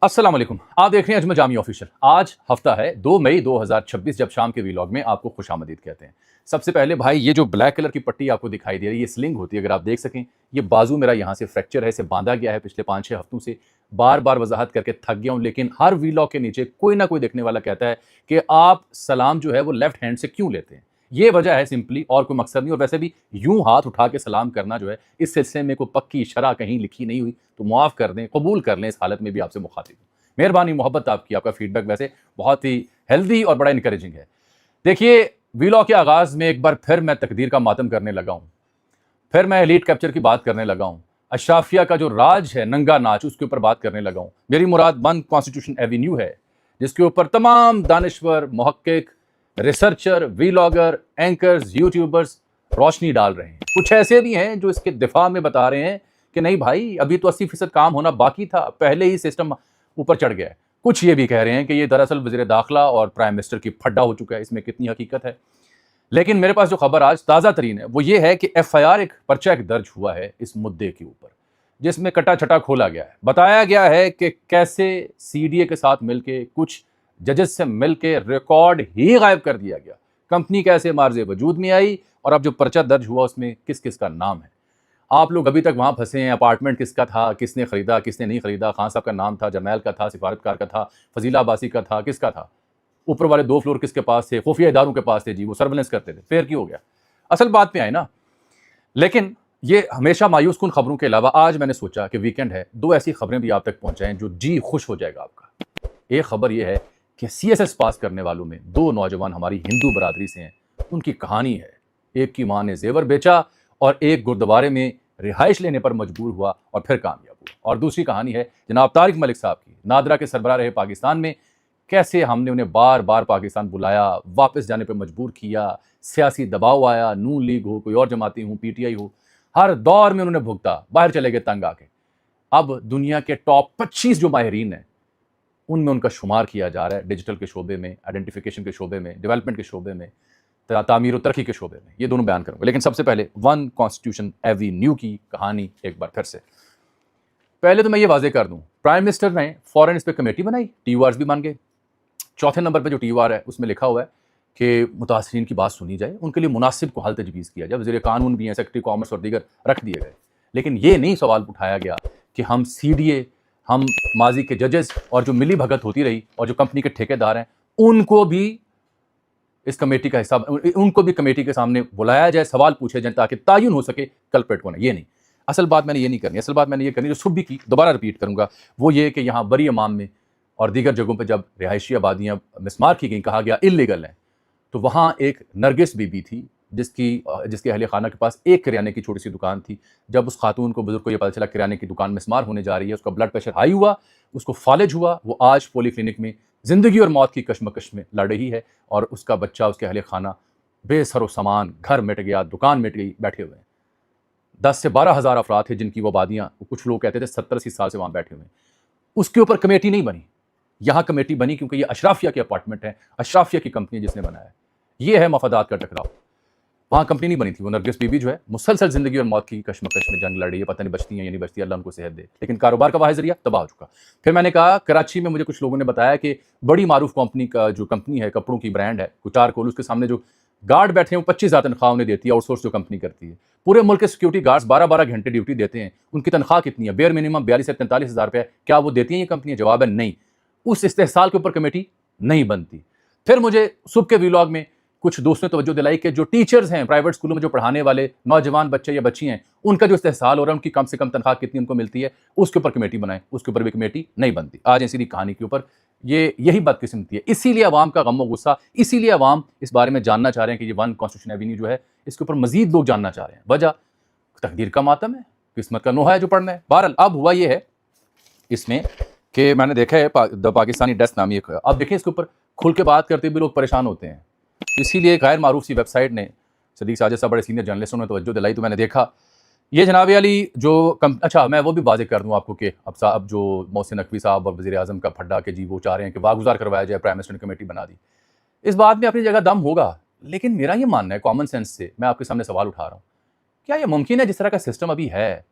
अस्सलाम वालेकुम। आप देख रहे हैं अजमल जामी ऑफिशियल। आज हफ्ता है 2 मई 2026। जब शाम के वीलॉग में आपको खुशामदीद कहते हैं। सबसे पहले भाई ये जो ब्लैक कलर की पट्टी आपको दिखाई दे रही है ये स्लिंग होती है, अगर आप देख सकें। ये बाजू मेरा यहाँ से फ्रैक्चर है, इसे बांधा गया है पिछले 5-6 हफ्तों से। बार बार वजाहत करके थक गया हूँ, लेकिन हर वीलॉग के नीचे कोई ना कोई देखने वाला कहता है कि आप सलाम जो है वो लेफ्ट हैंड से क्यों लेते हैं। ये वजह है सिंपली, और कोई मकसद नहीं। और वैसे भी यूं हाथ उठा के सलाम करना जो है इस सिलसिले में कोई पक्की शरह कहीं लिखी नहीं हुई, तो मुआफ़ कर दें, कबूल कर लें। इस हालत में भी आपसे मुखातिब हूँ। मेहरबानी, मोहब्बत आपकी। आपका फीडबैक वैसे बहुत ही हेल्दी और बड़ा इनकरेजिंग है। देखिए, वीलॉग के आगाज़ में एक बार फिर मैं तकदीर का मातम करने लगा हूँ। फिर मैं एलीट कैप्चर की बात करने लगा हूँ। अशराफिया का जो राज है, नंगा नाच, उसके ऊपर बात करने लगा हूँ। मेरी मुराद वन कॉन्स्टिट्यूशन एवेन्यू है, जिसके ऊपर तमाम दानिश्वर, मुहक्किक, रिसर्चर, वीलॉगर, एंकर्स, यूट्यूबर्स रोशनी डाल रहे हैं। कुछ ऐसे भी हैं जो इसके दिफा में बता रहे हैं कि नहीं भाई, अभी तो 80% काम होना बाकी था, पहले ही सिस्टम ऊपर चढ़ गया है। कुछ ये भी कह रहे हैं कि ये दरअसल वज़ीर दाखिला और प्राइम मिनिस्टर की फड्डा हो चुका है। इसमें कितनी हकीकत है, लेकिन मेरे पास जो खबर आज ताज़ा तरीन है वो ये है कि FIR एक पर्चा एक दर्ज हुआ है इस मुद्दे के ऊपर, जिसमें कटा छटा खोला गया है। बताया गया है कि कैसे CDA के साथ मिलके, कुछ जजेस से मिलके रिकॉर्ड ही गायब कर दिया गया। कंपनी कैसे मार्जे वजूद में आई, और अब जो पर्चा दर्ज हुआ उसमें किस किस का नाम है। आप लोग अभी तक वहाँ फंसे हैं, अपार्टमेंट किसका था, किसने खरीदा, किसने नहीं खरीदा, खान साहब का नाम था, जरनैल का था, सिफारतकार का था, फजीला अब्बासी का था, किसका था, ऊपर वाले 2 फ्लोर किसके पास थे, खुफिया इदारों के पास थे जी, वो सर्वेलेंस करते थे। फिर क्यों हो गया? असल बात पे आए ना। लेकिन ये हमेशा मायूस कुन खबरों के अलावा आज मैंने सोचा कि वीकेंड है, 2 ऐसी खबरें भी आप तक पहुँचाएँ जो जी खुश हो जाएगा आपका। एक खबर ये है कि CSS पास करने वालों में 2 नौजवान हमारी हिंदू बरादरी से हैं। उनकी कहानी है, एक की माँ ने जेवर बेचा और एक गुरुद्वारे में रिहाइश लेने पर मजबूर हुआ और फिर कामयाब हुआ। और दूसरी कहानी है जनाब तारिक मलिक साहब की, नादरा के सरबराह रहे पाकिस्तान में। कैसे हमने उन्हें बार बार पाकिस्तान बुलाया, वापस जाने पर मजबूर किया, सियासी दबाव आया, नून लीग हो, कोई और जमाती हो, PTI हो, हर दौर में उन्होंने भुगता, बाहर चले गए तंग आके। अब दुनिया के टॉप 25 जो माहिरीन हैं उनमें उनका शुमार किया जा रहा है, डिजिटल के शोबे में, आइडेंटिफिकेशन के शोबे में, डेवलपमेंट के शोबे में, तामीर और तरक्की के शोबे में। ये दोनों बयान करूंगा, लेकिन सबसे पहले वन कॉन्स्टिट्यूशन एवेन्यू की कहानी एक बार फिर से। पहले तो मैं ये वाजे कर दूं, प्राइम मिनिस्टर ने फौरन इस पर कमेटी बनाई, TORs भी बन गए। चौथे नंबर पे जो TOR है उसमें लिखा हुआ है कि मुतासरीन की बात सुनी जाए, उनके लिए मुनासिब को हल तजवीज़ किया जाए। वज़ीर कानून भी हैं, सेक्रेटरी कॉमर्स और दीगर रख दिए गए। लेकिन ये नहीं सवाल उठाया गया कि हम CDA, हम माजी के जजेस और जो मिली भगत होती रही और जो कंपनी के ठेकेदार हैं, उनको भी इस कमेटी का हिस्सा, उनको भी कमेटी के सामने बुलाया जाए, सवाल पूछे जाए, ताकि तायुन हो सके कल्प्रेट कौन है। ये नहीं, असल बात मैंने ये नहीं करनी। असल बात मैंने ये करनी जो सुबह की दोबारा रिपीट करूंगा, वो ये कि यहाँ बरी इमाम में और दीगर जगहों पर जब रिहायशी आबादियाँ मिसमार की गई, कहा गया इल्लीगल हैं, तो वहाँ एक नरगिस बीबी थी जिसके अहले खाना के पास एक किराने की छोटी सी दुकान थी। जब उस खातून को, बुजुर्ग को ये पता चला किराने की दुकान मिसमार होने जा रही है, उसका ब्लड प्रेशर हाई हुआ, उसको फालिज हुआ। वो आज पोली क्लिनिक में ज़िंदगी और मौत की कशमकश में लड़ रही है, और उसका बच्चा, उसके अहले खाना बेसरो सामान, घर मिट गया, दुकान मिट गई, बैठे हुए हैं। 10 से 12 हज़ार अफराद थे जिनकी वो आबादियाँ, कुछ लोग कहते थे 70-80 साल से वहाँ बैठे हुए हैं। उसके ऊपर कमेटी नहीं बनी। यहाँ कमेटी बनी क्योंकि ये अशराफिया के अपार्टमेंट है, अशराफिया की कंपनी जिसने बनाया है। ये है मफादात का टकराव। वहाँ कंपनी नहीं बनी थी। वो नरगिस बीबी जो है मुसलसल ज़िंदगी और मौत की कशमकश में जंग लड़ रही है, पता नहीं बचती है या नहीं बचती, अल्लाह उनको सेहत दे। लेकिन कारोबार का वाहिद ज़रिया तबाह हो चुका। फिर मैंने कहा, कराची में मुझे कुछ लोगों ने बताया कि बड़ी मारूफ कंपनी का जो कंपनी है, कपड़ों की ब्रांड है कुचार कोल, उसके सामने जो गार्ड बैठे हैं वो 25,000 तनख्वाह उन्हें देती है, आउटसोर्स जो कंपनी करती है। पूरे मुल्क के सिक्योरिटी गार्ड्स 12-12 घंटे ड्यूटी देते हैं। उनकी तनख्वाह कितनी है? बेयर मिनिमम 42 से 43 हज़ार रुपये। क्या वो देती हैं ये कंपनी? जवाब है नहीं। उस इस्तेहसाल के ऊपर कमेटी नहीं बनती। फिर मुझे सुबह के वीलॉग में कुछ दोस्तों ने तवज्जो दिलाई कि जो टीचर्स हैं प्राइवेट स्कूलों में, जो पढ़ाने वाले नौजवान बच्चे या बच्ची हैं, उनका जो इस्तेहसाल हो रहा है, उनकी कम से कम तनख्वाह कितनी उनको मिलती है, उसके ऊपर कमेटी बनाएं। उसके ऊपर भी कमेटी नहीं बनती। आज इसी कहानी के ऊपर यही बदकिस्मती है। इसीलिए अवाम का गम व गुस्सा, इसीलिए अवाम इस बारे में जानना चाह रहे हैं कि ये वन कॉन्स्टिट्यूशन एवेन्यू जो है, इसके ऊपर मजीद लोग जानना चाह रहे हैं। वजह तकदीर का मातम है, किस्मत का नोहा है जो पढ़ना है। बहरहाल अब हुआ ये है इसमें कि मैंने देखा है द पाकिस्तानी डेस्क नामी एक, अब देखें इसके ऊपर खुल के बात करते भी लोग परेशान होते हैं। इसीलिए एक गैर मारूफ सी वेबसाइट ने, सदीक साजिद साहब बड़े सीनियर जर्नलिस्टों ने तवज्जो दिलाई, तो मैंने देखा ये जनाब अली जो अच्छा, मैं वो भी वाज़ेह कर दूँ आपको कि अब जो मोहसिन नकवी साहब और वज़ीर आज़म का फड्डा के जी वो चाह रहे हैं कि वागुजार करवाया जाए, प्राइम मिनिस्टर ने कमेटी बना दी। इस बात में अपनी जगह दम होगा, लेकिन मेरा ये मानना है कॉमन सेंस से, मैं आपके सामने सवाल उठा रहा हूँ, क्या ये मुमकिन है जिस तरह का सिस्टम अभी है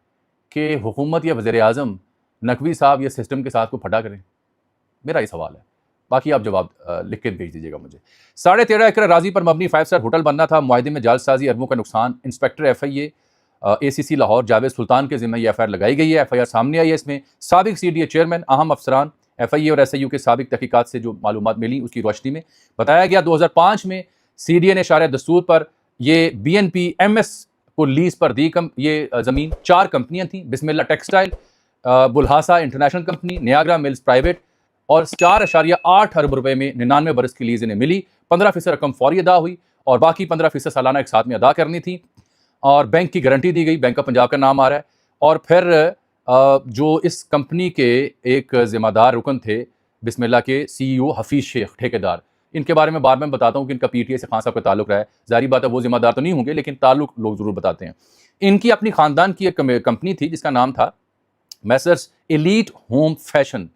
कि हुकूमत या वज़ीर आज़म नकवी साहब ये सिस्टम के साथ को फटा करें? मेरा ये सवाल है, बाकी आप जवाब लिख के भेज दीजिएगा मुझे। 13.5 एकड़ राजी पर मबनी 5 स्टार होटल बनना था, मुआहदे में जालसाजी, अरबों का नुकसान। Inspector FIA ACC Lahore Javed Sultan के जिम्मे ये FIR लगाई गई है। FIR सामने आई है, इसमें साबिक CDA चेयरमैन, अहम अफसरान FIA और SIU के साबिक तहकीकात से जो मालूमात मिली उसकी रोशनी में बताया गया 2005 में CDA ने शारे दस्तूर पर ये BNP MS को लीज पर दी ये ज़मीन। 4 कंपनियां थीं, Bismillah textile, Bulhasa international company, Niagara mills private, और 4.8 अरब रुपए में 99 बरस की लीज इन्हें मिली। 15% रकम फौरी अदा हुई और बाकी 15% सालाना एक साथ में अदा करनी थी, और बैंक की गारंटी दी गई, बैंक ऑफ पंजाब का नाम आ रहा है। और फिर जो इस कंपनी के एक ज़िम्मेदार रुकन थे बिस्मिल्लाह के CEO हफीज़ शेख ठेकेदार, इनके बारे में बार बार बताता हूँ कि इनका PTA से खान साहब का ताल्लुक रहा है। ज़ाहिर बात है वो ज़िम्मेदार तो नहीं होंगे, लेकिन ताल्लुक लोग ज़रूर बताते हैं। इनकी अपनी ख़ानदान की एक कंपनी थी जिसका नाम था मैसर्स एलीट होम फैशन।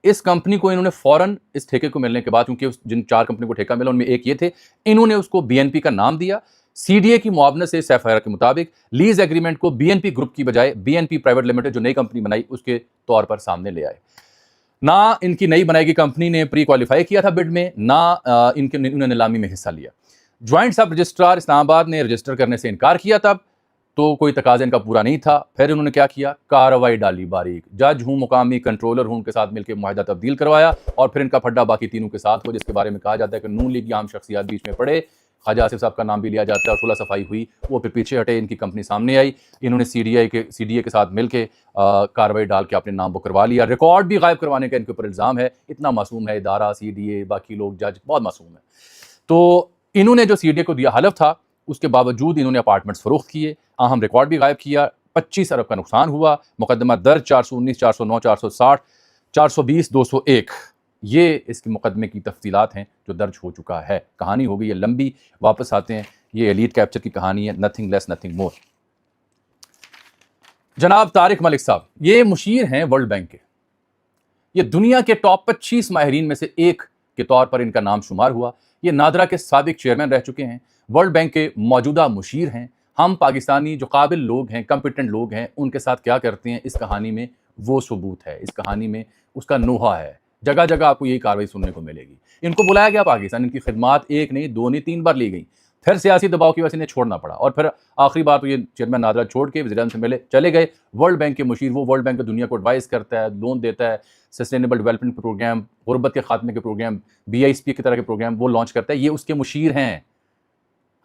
इस कंपनी को इन्होंने फ़ौरन इस ठेके को मिलने के बाद, क्योंकि जिन 4 कंपनी को ठेका मिला उनमें एक ये थे, इन्होंने उसको BNP का नाम दिया। CDA की मुआवनत से FIR के मुताबिक लीज एग्रीमेंट को BNP ग्रुप की बजाय BNP प्राइवेट लिमिटेड जो नई कंपनी बनाई उसके तौर पर सामने ले आए। ना इनकी नई बनाई गई कंपनी ने प्री क्वालिफाई किया था बिड में, ना इन्होंने नीलामी में हिस्सा लिया। ज्वाइंट सब रजिस्ट्रार इस्लामाबाद ने रजिस्टर करने से इनकार किया, तब तो कोई तकाजा इनका पूरा नहीं था। फिर उन्होंने क्या किया, कार्रवाई डाली बारीक, जज हूँ, मुकामी कंट्रोलर हूँ, उनके साथ मिलकर मुआहदा तब्दील करवाया, और फिर इनका फड्डा बाकी तीनों के साथ हो, जिसके बारे में कहा जाता है कि नून लीग की आम शख्सियात बीच में पड़े, ख्वाजा आसिफ साहब का नाम भी लिया जाता है, और सुलह सफाई हुई, वो फिर पीछे हटे, इनकी कंपनी सामने आई, इन्होंने CDA के साथ मिल के कार्रवाई डाल के अपने नाम को करवा लिया। रिकॉर्ड भी गायब करवाने का इनके ऊपर इल्ज़ाम है। इतना मासूम है इदारा, CDA, बाकी लोग, जज, बहुत मासूम है। तो इन्होंने जो CDA को दिया हलफ था, उसके बावजूद इन्होंने अपार्टमेंट्स फ़रोख्त किए, अहम रिकॉर्ड भी गायब किया। 25 अरब का नुकसान हुआ। मुकदमा दर्ज 419, 409, 460, 420, 201, ये इसके मुकदमे की तफसीलात हैं जो दर्ज हो चुका है। कहानी हो गई है लंबी, वापस आते हैं। ये एलीट कैप्चर की कहानी है, नथिंग लेस नथिंग मोर। जनाब तारिक मलिक साहब, ये मुशीर हैं वर्ल्ड बैंक के, ये दुनिया के टॉप 25 माहिरीन में से एक के तौर पर इनका नाम शुमार हुआ। ये नादरा के साबिक चेयरमैन रह चुके हैं, वर्ल्ड बैंक के मौजूदा मुशीर हैं। हम पाकिस्तानी जो काबिल लोग हैं, कॉम्पिटेंट लोग हैं, उनके साथ क्या करते हैं, इस कहानी में वो सबूत है, इस कहानी में उसका नोहा है। जगह जगह आपको यही कार्रवाई सुनने को मिलेगी। इनको बुलाया गया पाकिस्तान, इनकी खिदमात 1 नहीं 2 नहीं 3 बार ली गई, फिर सियासी दबाव की वजह से इन्हें छोड़ना पड़ा, और फिर आखिरी बार तो ये चेयरमैन नादरा छोड़ के वज़ीर-ए-आज़म से मिले चले गए। वर्ल्ड बैंक के मुशीर, वो वर्ल्ड बैंक दुनिया को एडवाइस करता है, लोन देता है, सस्टेनेबल डेवलपमेंट प्रोग्राम, गुर्बत के खात्मे के प्रोग्राम, BISP की तरह के प्रोग्राम वो लॉन्च करता है, ये उसके मुशीर हैं।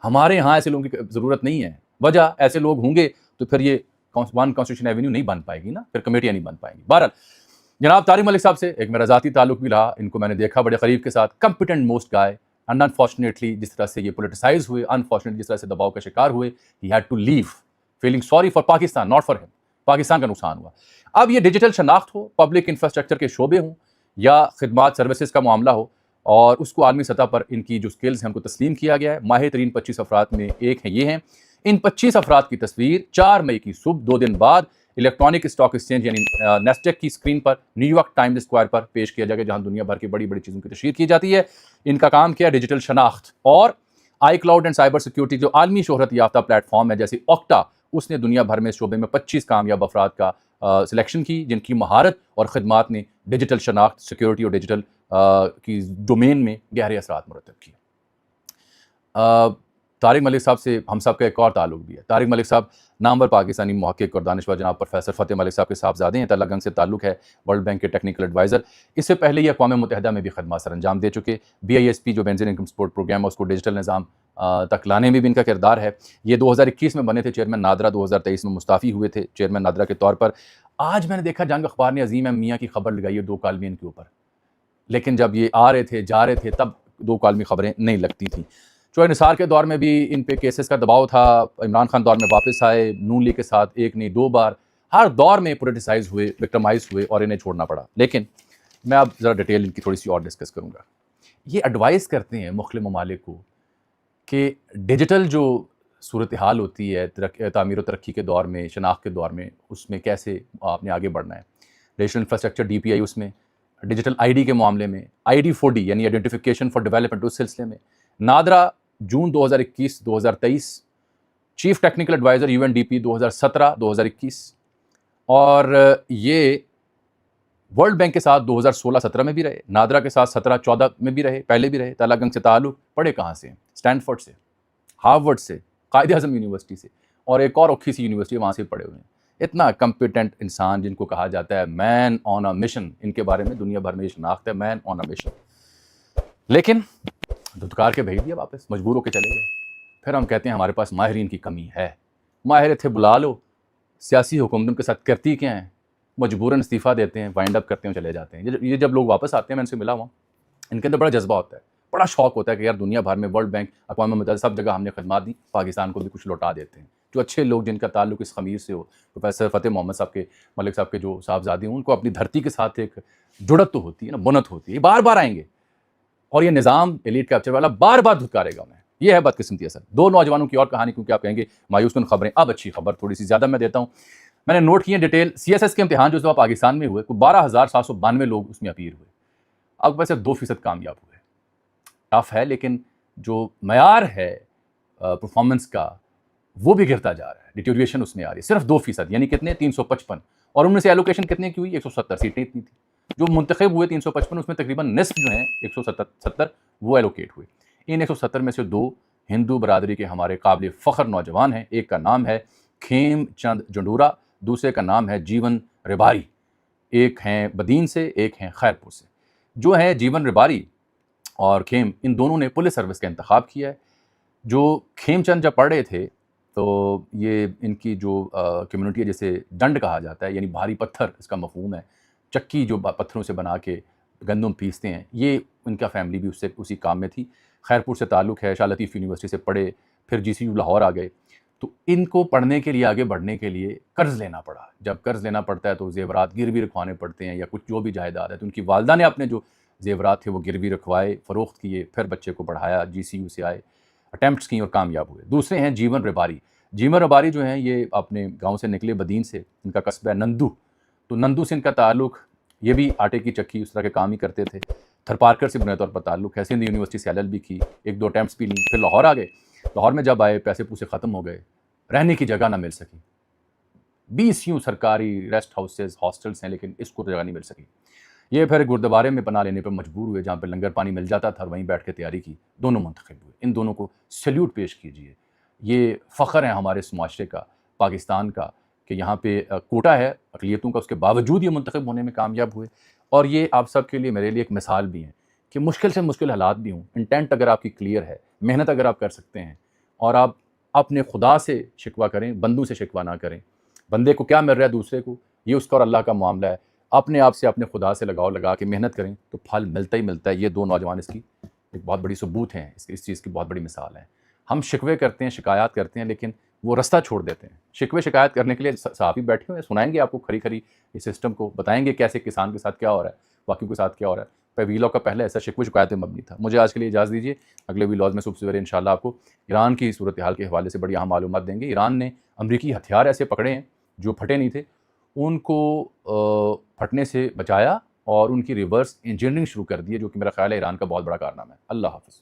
हमारे यहाँ ऐसे लोगों की ज़रूरत नहीं है। वजह, ऐसे लोग होंगे तो फिर ये 1 कॉन्स्टिट्यूशन एवेन्यू नहीं बन पाएगी ना, फिर कमेटियाँ नहीं बन पाएंगी। बहरहाल जनाब तारिक मलिक साहब से एक मेरा ज़ाती ताल्लुक भी रहा, इनको मैंने देखा बड़े करीब के साथ, competent most guy, and unfortunately जिस तरह से ये पोलिटिसाइज हुए, अनफॉर्चुनेटली जिस तरह से दबाव का शिकार हुए, he had to leave, feeling sorry for Pakistan, not for him. Pakistan का नुकसान हुआ। अब ये डिजिटल शनाख्त हो, पब्लिक इंफ्रास्ट्रक्चर के शोबे हों, या खिदमात सर्विसेज का मामला हो, और उसको आलमी सतह पर इनकी जो स्किल्स हैं उनको तस्लीम किया गया है। माहिर तरीन 25 अफराद में एक हैं ये हैं। इन 25 अफराद की तस्वीर 4 मई की सुबह 2 दिन बाद इलेक्ट्रॉनिक स्टॉक एक्सचेंज यानी नेस्डेक की स्क्रीन पर न्यूयॉर्क टाइम्स स्क्वायर पर पेश किया जाएगा, जहां दुनिया भर की बड़ी बड़ी चीज़ों की तशरीह की जाती है। इनका काम क्या है, डिजिटल शनाख्त और आई क्लाउड एंड साइबर सिक्योरिटी जो आलमी शोहरत याफ्ता प्लेटफॉर्म है जैसे ऑक्टा, उसने दुनिया भर में इस शोबे में 25 कामयाब अफराद का सिलेक्शन की, जिनकी महारत और खिदमात ने डिजिटल शनाख्त, सिक्योरिटी और डिजिटल की डोमेन में गहरे असरात मुरतब किए। तारिक मलिक साहब से हम सब का एक और ताल्लुक भी है। तारिक मलिक साहब नामवर पाकिस्तानी मुहक्किक और दानिशवर जनाब प्रोफेसर फ़तेह मलिक साहब के साहबजादे हैं। तलगंग से ताल्लुक है, वर्ल्ड बैंक के टेक्निकल एडवाइज़र। इससे पहले ये अक़वाम मुत्तहिदा में भी खदमात सर अंजाम दे चुके। BISP जो बेंजीन इनकम सपोर्ट प्रोग्राम है उसको डिजिटल निज़ाम तक लाने में भी इनका किरदार है। ये 2021 में बने थे चेयरमैन नादरा, 2023 में मुस्ताफ़ी हुए थे चेयरमैन नादरा के तौर पर। आज मैंने देखा जंग अखबार ने अजीम अहम मियाँ की खबर लगाई है 2 कालमी इनके ऊपर, लेकिन जब ये आ रहे थे जा रहे थे तब 2 कालमी खबरें नहीं लगती थीं। चोए निसार के दौर में भी इन पे केसेस का दबाव था, इमरान खान दौर में वापस आए, नून लीग के साथ 1 नहीं 2 बार, हर दौर में पोलिटिसाइज हुए, विक्टिमाइज हुए और इन्हें छोड़ना पड़ा। लेकिन मैं अब ज़रा डिटेल इनकी थोड़ी सी और डिस्कस करूँगा। ये एडवाइस करते हैं मुख्तलिफ ममालिक को कि डिजिटल जो सूरत हाल होती है तामीर व तरक्की के दौर में, शनाख्त के दौर में, उसमें कैसे आपने आगे बढ़ना है। डिजिटल इंफ्रास्ट्रक्चर DPI उसमें, डिजिटल ID के मामले में, ID4D यानी आइडेंटिफिकेशन फॉर डेवलपमेंट उस सिलसिले में। नादरा जून 2021-2023, चीफ टेक्निकल एडवाइज़र UNDP 2017-2021, और ये वर्ल्ड बैंक के साथ 2016-17 में भी रहे, नादरा के साथ 17-14 में भी रहे, पहले भी रहे। तालागंज से ताल्लुक, पढ़े कहाँ से? स्टैनफोर्ड से, हार्वर्ड से, कायद-ए-आज़म यूनिवर्सिटी से, और एक और औखी सी यूनिवर्सिटी वहाँ से पढ़े हुए हैं। इतना कम्पिटेंट इंसान जिनको कहा जाता है मैन ऑन अ मिशन, इनके बारे में दुनिया भर में ये शनाख्त है, मैन ऑन अ मिशन। लेकिन धुतकार के भेज दिया वापस, मजबूर होकर चले गए। फिर हम कहते हैं हमारे पास माहिरीन की कमी है। माहिर थे बुला लो, सियासी हुकूमत उनके साथ करती क्या है, मजबूरन इस्तीफ़ा देते हैं, वाइंड अप करते हैं, चले जाते हैं। ये जब लोग वापस आते हैं, मैं इनसे मिला हुआ, इनके अंदर बड़ा जज्बा होता है, बड़ा शौक होता है कि यार दुनिया भर में वर्ल्ड बैंक, अक़वाम मुत्तहिदा, सब जगह हमने खदमात दी, पाकिस्तान को भी कुछ लौटा देते हैं। जो अच्छे लोग जिनका ताल्लुक इस ख़मीर से हो, प्रोफेसर फ़तेह मोहम्मद साहब के, मलिक साहब के जो साहबजादे हैं, उनको अपनी धरती के साथ एक जुड़त तो होती है ना, बुनत होती है। बार बार आएंगे और ये निज़ाम एलीट कैप्चर वाला बार बार धुतकारेगा उन्हें। ये है बदकिस्मती असल। दो नौजवानों की और कहानी, क्योंकि आप कहेंगे मायूस कुन खबरें, अब अच्छी खबर थोड़ी सी ज़्यादा मैं देता हूँ। मैंने नोट किए डिटेल, CSS के इम्तिहान जो इस दफ़ा पाकिस्तान में हुए, 12,792 लोग उसमें अपीयर हुए, अब वैसे 2% कामयाब हुए। टफ है, लेकिन जो मयार है परफॉर्मेंस का वो भी गिरता जा रहा है, डिटोरिएशन उसमें आ रही है। सिर्फ 2%, यानी कितने? 355, और उनमें से एलोकेशन कितने की हुई? 170 सीटें इतनी थी। जो मुंतखब हुए 355, उसमें तकरीबन निस्फ जो हैं 170 वो एलोकेट हुए। इन 170 में से 2 हिंदू बरादरी के हमारे काबिल फ़ख्र नौजवान हैं। एक का नाम है खेम चंद जंडूरा, दूसरे का नाम है जीवन रिबारी। एक हैं बदीन से, एक हैं खैरपुर से। जो हैं जीवन रिबारी और खेम, इन दोनों ने पुलिस सर्विस का इंतखाब किया है। जो खेमचंद जब पढ़ रहे थे तो ये इनकी जो कम्युनिटी है, जिसे दंड कहा जाता है, यानी भारी पत्थर इसका मफहूम है, चक्की जो पत्थरों से बना के गंदम पीसते हैं, ये इनका फैमिली भी उससे उसी काम में थी। खैरपुर से ताल्लुक़ है, शाह लतीफ़ यूनिवर्सिटी से पढ़े, फिर GCU लाहौर आ गए। तो इनको पढ़ने के लिए, आगे बढ़ने के लिए कर्ज़ लेना पड़ा। जब कर्ज़ लेना पड़ता है तो ज़ेवरात गिरवी रखवाने पड़ते हैं, या कुछ जो भी जायदाद है। तो उनकी वालदा ने अपने जो ज़ेवरात थे वो गिरवी रखवाए, फ़रोख्त किए, फिर बच्चे को पढ़ाया, GCU से आए, अटैम्प्ट्स की और कामयाब हुए। दूसरे हैं जीवन रिबारी। जीवन रिबारी जो हैं ये अपने गाँव से निकले, बदीन से, इनका कस्बा है नंदू। तो नंदू से इनका ताल्लुक़, ये भी आटे की चक्की उस तरह के काम ही करते थे। थरपारकर से बुनियादी तौर पर ताल्लुक़ है। सिंध यूनिवर्सिटी से LLB की, 1-2 अटैम्प्ट्स भी ली, फिर लाहौर आ गए। लाहौर में जब आए, पैसे पूसे ख़त्म हो गए, रहने की जगह ना मिल सकी। 20 यूँ सरकारी रेस्ट हाउसेस, हॉस्टल्स हैं, लेकिन इसको जगह नहीं मिल सकी। ये फिर गुरुद्वारे में पनाह लेने पर मजबूर हुए, जहाँ पे लंगर पानी मिल जाता था, और वहीं बैठ के तैयारी की। दोनों मुंतखब हुए। इन दोनों को सैल्यूट पेश कीजिए। ये फ़ख्र है हमारे इस माशरे का, पाकिस्तान का, कि यहाँ पे कोटा है अक़लियतों का, उसके बावजूद ये मुंतखब होने में कामयाब हुए। और ये आप सब के लिए, मेरे लिए एक मिसाल भी हैं कि मुश्किल से मुश्किल हालात भी हों, इंटेंट अगर आपकी क्लियर है, मेहनत अगर आप कर सकते हैं, और आप अपने खुदा से शिकवा करें, बंदों से शिकवा ना करें। बंदे को क्या मिल रहा है दूसरे को, ये उसका और अल्लाह का मामला है। अपने आप से, अपने खुदा से लगाव लगा के मेहनत करें तो फल मिलता ही मिलता है। ये 2 नौजवान इसकी एक बहुत बड़ी सबूत हैं, इस चीज़ की बहुत बड़ी मिसाल है। हम शिकवे करते हैं, शिकायत करते हैं, लेकिन वो रास्ता छोड़ देते हैं। शिकवे शिकायत करने के लिए सहाफ़ी बैठे हुए हैं, सुनाएंगे आपको खरी खरी इस सिस्टम को, बताएंगे कैसे किसान के साथ क्या हो रहा है, बाकियों के साथ क्या हो रहा है। पर वीलॉग का पहले ऐसा शिकवे शिकायत मबनी था। मुझे आज के लिए इजाज़त दीजिए। अगले वीलॉग में सुबह सवेरे इंशाल्लाह आपको ईरान की सूरत हाल के हवाले से बड़ी अहम मालूमात देंगे। ईरान ने अमरीकी हथियार ऐसे पकड़े हैं जो फटे नहीं थे, उनको फटने से बचाया और उनकी रिवर्स इंजीनियरिंग शुरू कर दी है, जो कि मेरा ख्याल है ईरान का बहुत बड़ा कारनामा है। अल्लाह हाफ़िज़।